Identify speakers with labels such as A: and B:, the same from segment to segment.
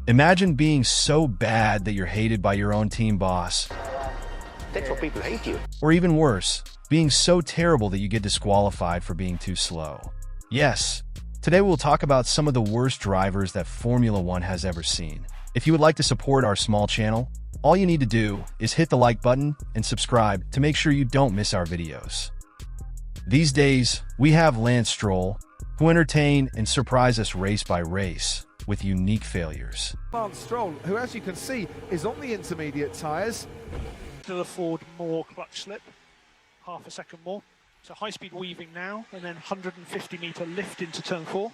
A: Imagine being so bad that you're hated by your own team boss.
B: That's why people hate you.
A: Or even worse, being so terrible that you get disqualified for being too slow. Yes, today we'll talk about some of the worst drivers that Formula One has ever seen. If you would like to support our small channel, all you need to do is hit the like button and subscribe to make sure you don't miss our videos. These days, we have Lance Stroll, who entertain and surprise us race by race with unique failures.
C: Stroll, who as you can see is on the intermediate tyres.
D: Still afford more clutch slip, half a second more. So high-speed weaving now, and then 150-metre lift into turn 4.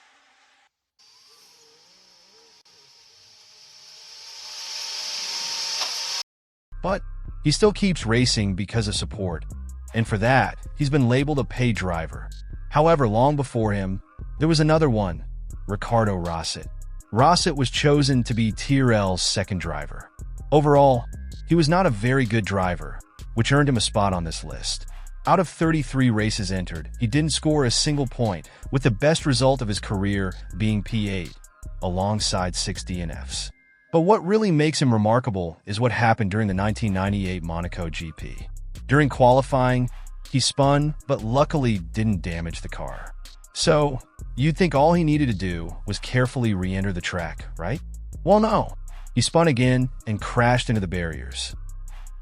A: But he still keeps racing because of support, and for that, he's been labeled a paid driver. However, long before him, there was another one, Ricardo Rosset. Rosset was chosen to be TRL's second driver. Overall, he was not a very good driver, which earned him a spot on this list. Out of 33 races entered, he didn't score a single point, with the best result of his career being P8, alongside 6 DNFs. But what really makes him remarkable is what happened during the 1998 Monaco GP. During qualifying, he spun, but luckily didn't damage the car. So, you'd think all he needed to do was carefully re-enter the track, right? Well, no. He spun again and crashed into the barriers.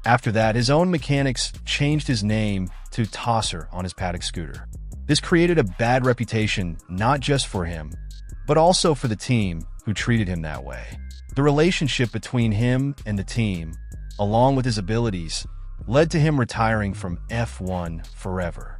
A: After that, his own mechanics changed his name to Tosser on his paddock scooter. This created a bad reputation not just for him, but also for the team who treated him that way. The relationship between him and the team, along with his abilities, led to him retiring from F1 forever.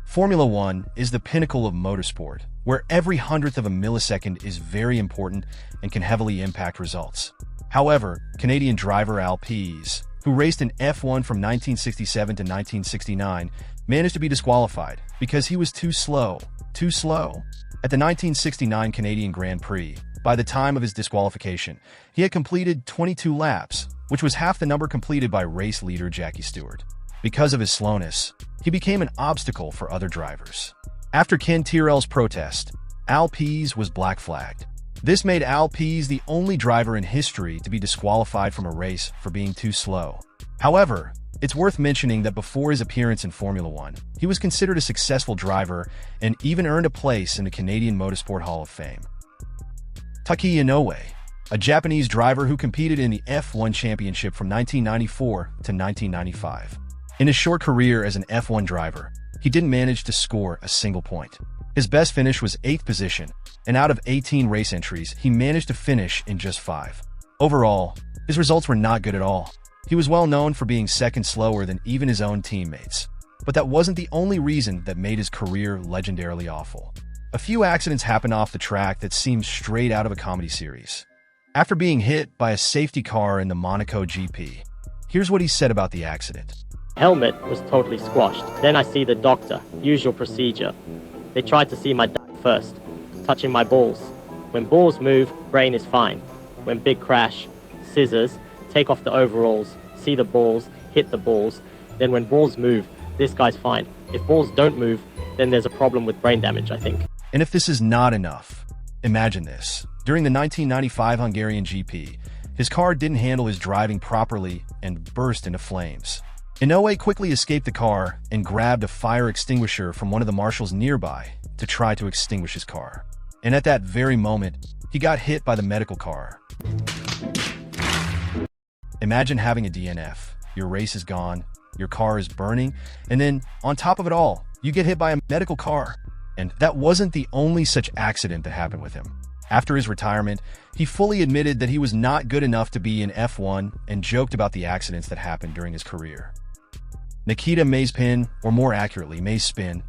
A: Formula One is the pinnacle of motorsport, where every hundredth of a millisecond is very important and can heavily impact results. However, Canadian driver Pease, who raced in F1 from 1967 to 1969, managed to be disqualified because he was too slow. At the 1969 Canadian Grand Prix, by the time of his disqualification, he had completed 22 laps, which was half the number completed by race leader Jackie Stewart. Because of his slowness, he became an obstacle for other drivers. After Ken Tyrrell's protest, Pease was black flagged. This made Pease the only driver in history to be disqualified from a race for being too slow. However, it's worth mentioning that before his appearance in Formula One, he was considered a successful driver and even earned a place in the Canadian Motorsport Hall of Fame. Taki Inoue, a Japanese driver who competed in the F1 Championship from 1994 to 1995. In his short career as an F1 driver, he didn't manage to score a single point. His best finish was 8th position, and out of 18 race entries, he managed to finish in just 5. Overall, his results were not good at all. He was well known for being second slower than even his own teammates. But that wasn't the only reason that made his career legendarily awful. A few accidents happened off the track that seemed straight out of a comedy series. After being hit by a safety car in the Monaco GP, here's what he said about the accident.
E: Helmet was totally squashed. Then I see the doctor, usual procedure. They tried to see my first, touching my balls. When balls move, brain is fine. When big crash, scissors, take off the overalls, see the balls, hit the balls. Then when balls move, this guy's fine. If balls don't move, then there's a problem with brain damage, I think.
A: And if this is not enough, imagine this. During the 1995 Hungarian GP, his car didn't handle his driving properly and burst into flames. Inoue quickly escaped the car and grabbed a fire extinguisher from one of the marshals nearby to try to extinguish his car. And at that very moment, he got hit by the medical car. Imagine having a DNF. Your race is gone, your car is burning, and then, on top of it all, you get hit by a medical car. And that wasn't the only such accident that happened with him. After his retirement, he fully admitted that he was not good enough to be in F1 and joked about the accidents that happened during his career. Nikita Mazepin, or more accurately, Mezepin,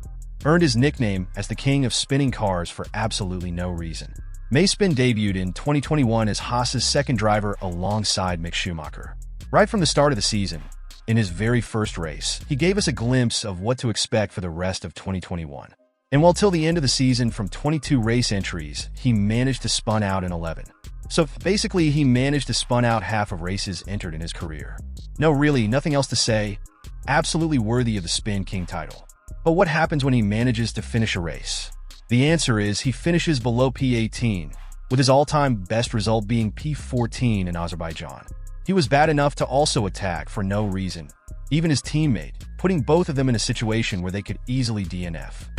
A: earned his nickname as the king of spinning cars for absolutely no reason. Mezepin debuted in 2021 as Haas's second driver alongside Mick Schumacher. Right from the start of the season, in his very first race, he gave us a glimpse of what to expect for the rest of 2021. And while till the end of the season, from 22 race entries, he managed to spun out in 11. So basically, he managed to spun out half of races entered in his career. No, really, nothing else to say. Absolutely worthy of the Spin King title. But what happens when he manages to finish a race? The answer is he finishes below P18, with his all-time best result being P14 in Azerbaijan. He was bad enough to also attack for no reason, even his teammate, putting both of them in a situation where they could easily DNF.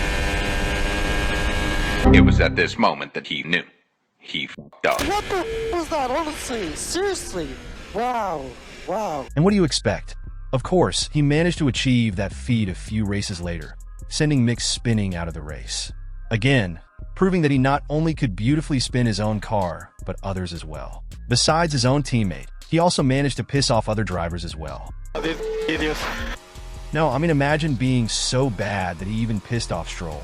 F: It was at this moment that he knew. He f***ed up.
G: What the was that, honestly? Seriously? Wow.
A: And what do you expect? Of course, he managed to achieve that feat a few races later, sending Mick spinning out of the race. Again, proving that he not only could beautifully spin his own car, but others as well. Besides his own teammate, he also managed to piss off other drivers as well. No, I mean, imagine being so bad that he even pissed off Stroll.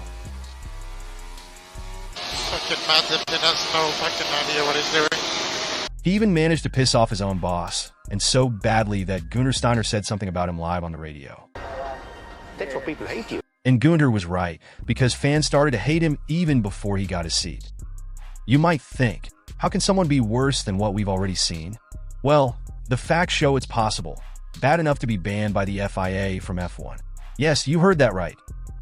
H: Fucking Mezepin has no fucking idea what he's doing.
A: He even managed to piss off his own boss, and so badly that Guenther Steiner said something about him live on the radio.
B: That's what people hate you.
A: And Guenther was right, because fans started to hate him even before he got his seat. You might think, how can someone be worse than what we've already seen? Well, the facts show it's possible. Bad enough to be banned by the FIA from F1. Yes, you heard that right.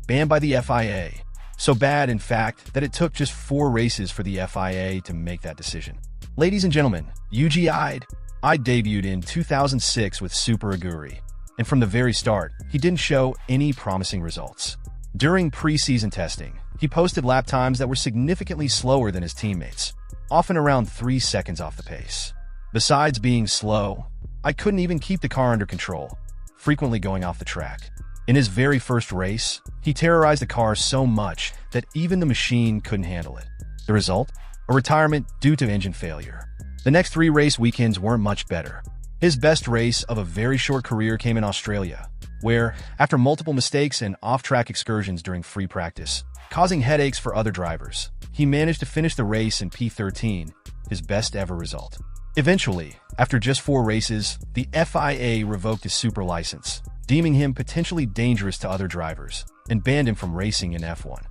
A: Banned by the FIA. So bad, in fact, that it took just 4 races for the FIA to make that decision. Ladies and gentlemen, Yuji Ide. Ide debuted in 2006 with Super Aguri, and from the very start, he didn't show any promising results. During pre-season testing, he posted lap times that were significantly slower than his teammates, often around 3 seconds off the pace. Besides being slow, I couldn't even keep the car under control, frequently going off the track. In his very first race, he terrorized the car so much that even the machine couldn't handle it. The result? A retirement due to engine failure. The next 3 race weekends weren't much better. His best race of a very short career came in Australia, where, after multiple mistakes and off-track excursions during free practice, causing headaches for other drivers, he managed to finish the race in P13, his best ever result. Eventually, after just 4 races, the FIA revoked his super license, deeming him potentially dangerous to other drivers, and banned him from racing in F1.